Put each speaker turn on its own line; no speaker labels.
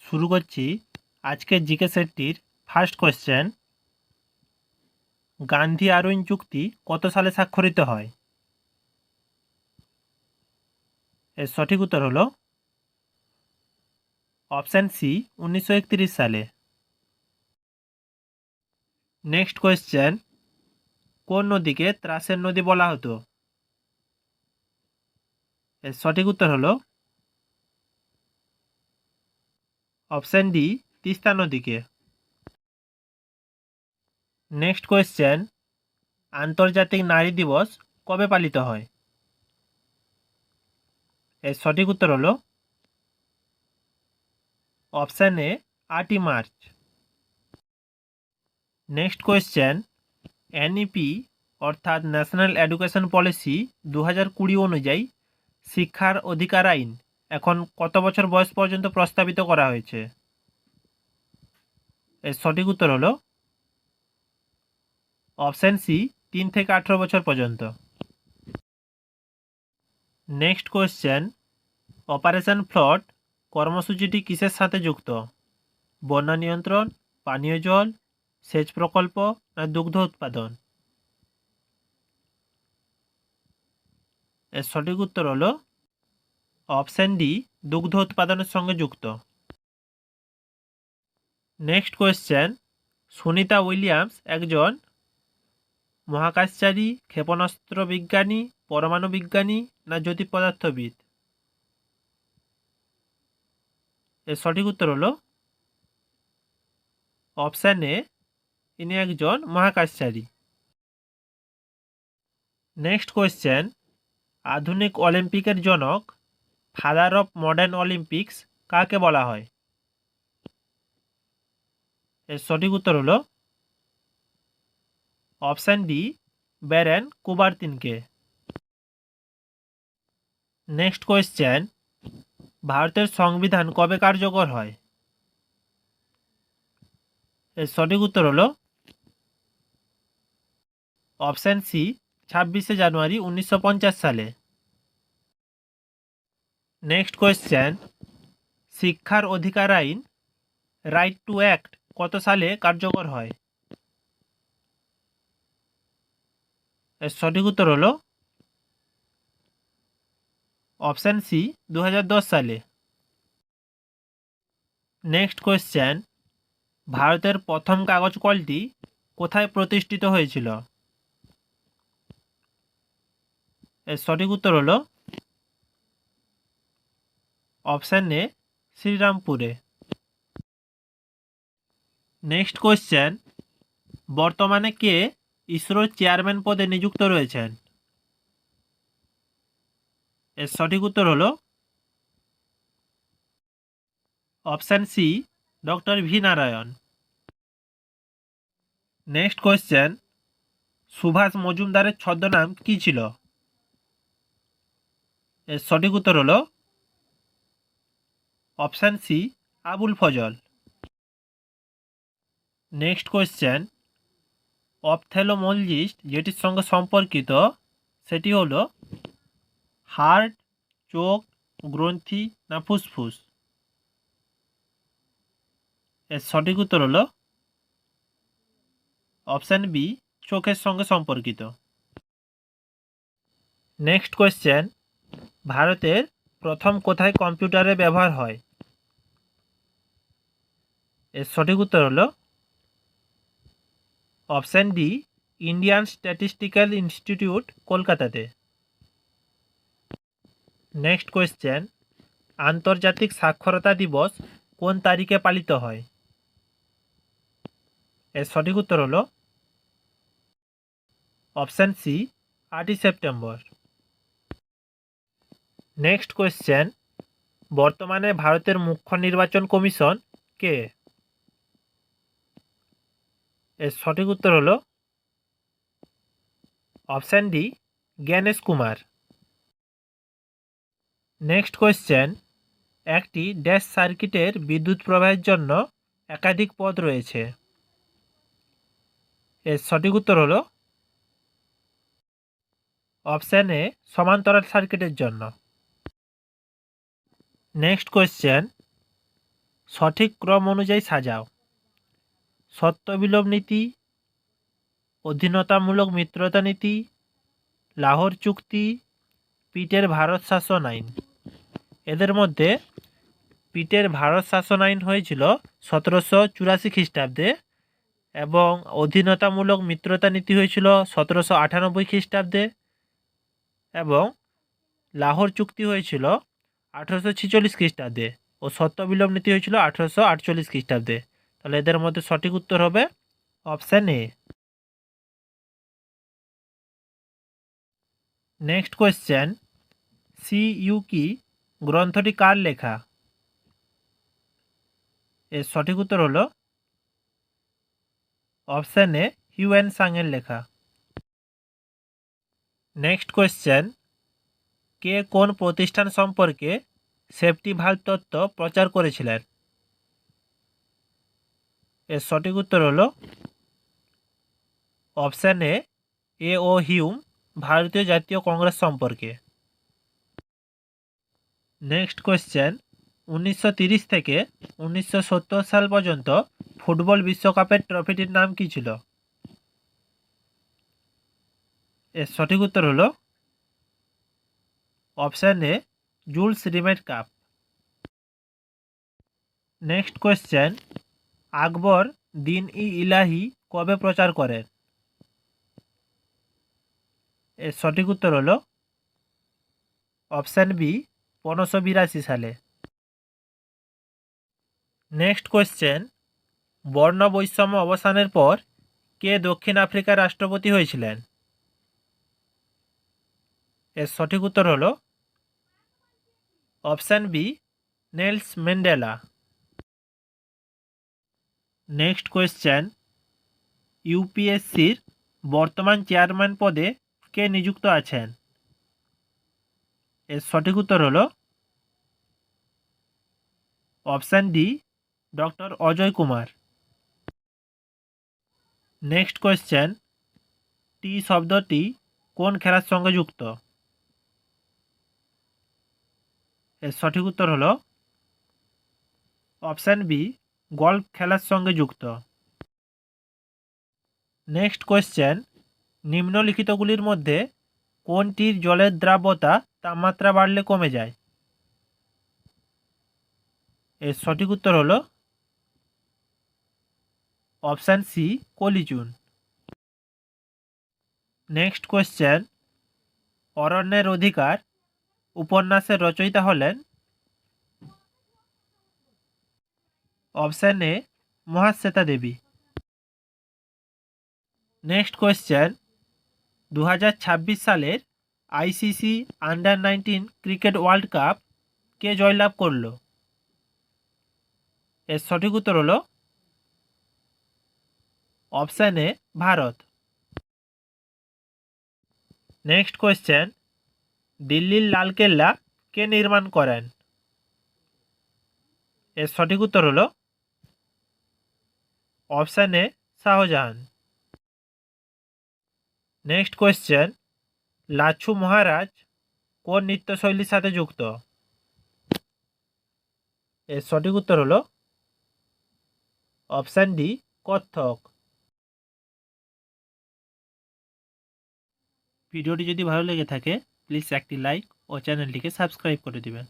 শুরু করছি আজকের জিকে সেটটির ফার্স্ট কোয়েশ্চেন। গান্ধী আরউইন চুক্তি কত সালে স্বাক্ষরিত হয়? এর সঠিক উত্তর হলো অপশান সি, 1931 সালে। নেক্সট কোয়েশ্চেন, কোন নদীকে ত্রাসের নদী বলা হতো? এর সঠিক উত্তর হলো অপশান ডি, তিস্তা নদীকে। নেক্সট কোয়েশ্চেন, আন্তর্জাতিক নারী দিবস কবে পালিত হয়? এর সঠিক উত্তর হলো অপশান এ, 8ই মার্চ। নেক্সট কোয়েশ্চেন, এনইপি অর্থাৎ ন্যাশনাল এডুকেশন পলিসি 2020 অনুযায়ী শিক্ষার অধিকার আইন এখন কত বছর বয়স পর্যন্ত প্রস্তাবিত করা হয়েছে? এর সঠিক উত্তর হলো অপশান সি, 3 থেকে 18 বছর পর্যন্ত। নেক্সট কোয়েশ্চেন, অপারেশন ফ্লড কর্মসূচিটি কিসের সাথে যুক্ত? বন্যা নিয়ন্ত্রণ, পানীয় জল, সেচ প্রকল্প না দুগ্ধ উৎপাদন? এর সঠিক উত্তর হলো অপশান ডি, দুগ্ধ উৎপাদনের সঙ্গে যুক্ত। নেক্সট কোয়েশ্চেন, সুনিতা উইলিয়ামস একজন মহাকাশচারী, ক্ষেপণাস্ত্র বিজ্ঞানী, পরমাণু বিজ্ঞানী না জ্যোতিঃ পদার্থবিদ? এর সঠিক উত্তর হলো অপশান এ, ইনি একজন মহাকাশচারী। নেক্সট কোয়েশ্চেন, আধুনিক অলিম্পিকের জনক, ফাদার অফ মডার্ন অলিম্পিক্স কাকে বলা হয়? এর সঠিক উত্তর হলো অপশান ডি, ব্যারেন কুবারতিনকে। নেক্সট কোয়েশ্চেন, ভারতের সংবিধান কবে কার্যকর হয়? এর সঠিক উত্তর হলো অপশান সি, 26শে জানুয়ারি 1950 সালে। নেক্সট কোয়েশ্চেন, শিক্ষার অধিকার আইন রাইট টু অ্যাক্ট কত সালে কার্যকর হয়? এর সঠিক উত্তর হলো অপশান সি, 2010 সালে। নেক্সট কোয়েশ্চেন, ভারতের প্রথম কাগজ কলটি কোথায় প্রতিষ্ঠিত হয়েছিল? এর সঠিক উত্তর হলো অপশান এ, শ্রীরামপুরে। নেক্সট কোয়েশ্চেন, বর্তমানে কে ইসরোর চেয়ারম্যান পদে নিযুক্ত রয়েছেন? এর সঠিক উত্তর হলো option C, doctor V Narayan. Next question, Subhash মজুমদারের ছদ্মনাম কী ছিল? এর সঠিক উত্তর হলো option C, Abul Fazl. Next question, ophthalmologist যেটির সঙ্গে সম্পর্কিত সেটি হলো হার্ট, চোখ, গ্রন্থি না ফুসফুস? এর সঠিক উত্তর হলো অপশান বি, চোখের সঙ্গে সম্পর্কিত। নেক্সট কোয়েশ্চেন, ভারতের প্রথম কোথায় কম্পিউটারের ব্যবহার হয়? এর সঠিক উত্তর হলো option D, Indian statistical institute, কলকাতাতে। নেক্সট কোয়েশ্চেন, আন্তর্জাতিক সাক্ষরতা দিবস কোন তারিখে পালিত হয়? এর সঠিক উত্তর হলো অপশান সি, 8ই সেপ্টেম্বর। নেক্সট কোয়েশ্চেন, বর্তমানে ভারতের মুখ্য নির্বাচন কমিশন কে? এর সঠিক উত্তর হলো option D, Gyanesh Kumar. Next question, একটি ড্যাশ সার্কিটের বিদ্যুৎ প্রবাহের জন্য একাধিক পথ রয়েছে। এর সঠিক উত্তর হলো অপশান এ, সমান্তরাল সার্কিটের জন্য। নেক্সট কোয়েশ্চেন, সঠিক ক্রম অনুযায়ী সাজাও। সত্য বিলোপ নীতি, অধীনতামূলক মিত্রতা নীতি, লাহোর চুক্তি, পিটের ভারত শাসন আইন। এদের মধ্যে পিটের ভারত শাসন আইন হয়েছিল 1784 খ্রিস্টাব্দে এবং অধীনতামূলক মিত্রতা নীতি হয়েছিল 1798 খ্রিস্টাব্দে এবং লাহোর চুক্তি হয়েছিল 1846 খ্রিস্টাব্দে ও সত্য বিলোপ নীতি হয়েছিল 1848 খ্রিস্টাব্দে। তাহলে এদের মধ্যে সঠিক উত্তর হবে option A. Next question, Siyuki গ্রন্থটি কার লেখা? এর সঠিক উত্তর হলো অপশান এ, হিউয়েন সাংয়ের লেখা। নেক্সট কোয়েশ্চেন, কে কোন প্রতিষ্ঠান সম্পর্কে সেফটি ভালভ তত্ত্ব প্রচার করেছিলেন? এর সঠিক উত্তর হলো অপশান এ ও হিউম ভারতীয় জাতীয় কংগ্রেস সম্পর্কে। নেক্সট কোয়েশ্চেন, 1930 থেকে 1970 সাল পর্যন্ত ফুটবল বিশ্বকাপের ট্রফিটির নাম কী ছিল? এর সঠিক উত্তর হলো option A, Jules Rimet cup. Next question, Akbar Din i ইলাহি কবে প্রচার করেন? এর সঠিক উত্তর হলো অপশান বি, 1582 সালে। নেক্সট কোয়েশ্চেন, বর্ণ বৈষম্য অবসানের পর কে দক্ষিণ আফ্রিকার রাষ্ট্রপতি হয়েছিলেন? এর সঠিক উত্তর হলো option B, Nelson Mandela. Next question, ইউপিএসসির বর্তমান চেয়ারম্যান পদে কে নিযুক্ত আছেন? এর সঠিক উত্তর হলো option D, doctor Ajay Kumar. Next question, tee শব্দটি কোন খেলার সঙ্গে যুক্ত? এর সঠিক উত্তর হলো অপশান বি, গল্ফ খেলার সঙ্গে যুক্ত। নেক্সট কোয়েশ্চেন, নিম্নলিখিতগুলির মধ্যে কোনটির জলের দ্রাব্যতা তাপমাত্রা বাড়লে কমে যায়? এর সঠিক উত্তর হলো অপশান সি, কলিচুন। নেক্সট কোয়েশ্চেন, অরণ্যের অধিকার উপন্যাসের রচয়িতা হলেন? Option A, Mahasweta Devi. Next question, 2026 সালের ICC under-19 cricket world cup কে জয়লাভ করল? এর সঠিক উত্তর হলো অপশান এ, ভারত। নেক্সট কোয়েশ্চেন, দিল্লির লালকেল্লা কে নির্মাণ করেন? এর সঠিক উত্তর হলো অপশান এ, শাহজাহান। নেক্সট কোয়েশ্চেন, লাচ্ছু মহারাজ কোন নৃত্যশৈলীর সাথে যুক্ত? এর সঠিক উত্তর হলো অপশান ডি, কত্থক। ভিডিওটি যদি ভালো লেগে থাকে প্লিজ একটি লাইক ও চ্যানেলটিকে সাবস্ক্রাইব করে দিবেন।